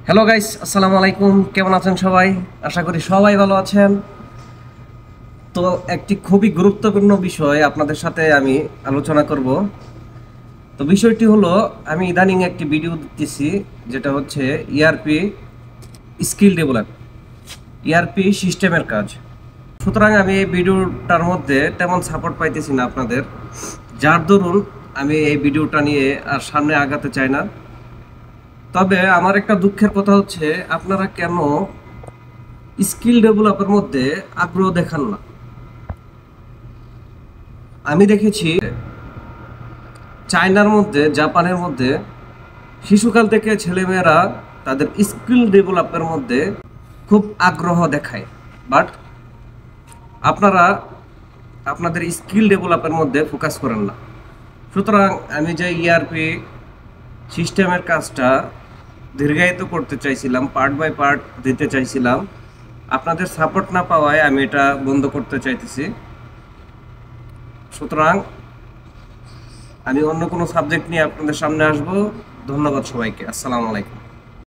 Hello guys, আসসালামু আলাইকুম। কেমন আছেন সবাই? আশা করি সবাই ভালো আছেন। তো একটি খুবই গুরুত্বপূর্ণ বিষয় আপনাদের সাথে আমি আলোচনা করব। তো বিষয়টি হলো, আমি ইদানিং একটি ভিডিও দিতেছি, যেটা হচ্ছে ইআরপি স্কিল ডেভেলপ, ইআরপি সিস্টেমের কাজ। সুতরাং আমি এই ভিডিওটার মধ্যে তেমন সাপোর্ট পাইতেছি না আপনাদের, যার দরুন আমি এই ভিডিওটা নিয়ে আর সামনে আগাতে চাই না। তবে আমার একটা দুঃখের কথা হচ্ছে, আপনারা কেন স্কিল ডেভেলপের মধ্যে আগ্রহ দেখান না? আমি দেখেছি চায়নার মধ্যে, জাপানের মধ্যে শিশুকাল থেকে ছেলেমেয়েরা তাদের স্কিল ডেভেলপের মধ্যে খুব আগ্রহ দেখায়, বাট আপনারা আপনাদের স্কিল ডেভেলপের মধ্যে ফোকাস করেন না। সুতরাং আমি যে ইআরপি সিস্টেমের কাজটা দীর্ঘায়িত করতে চাইছিলাম, পার্ট বাই পার্ট দিতে চাইছিলাম, আপনাদের সাপোর্ট না পাওয়ায় আমি এটা বন্ধ করতে চাইতেছি। সুতরাং আমি অন্য কোনো সাবজেক্ট নিয়ে আপনাদের সামনে আসবো। ধন্যবাদ সবাইকে। আসসালামু আলাইকুম।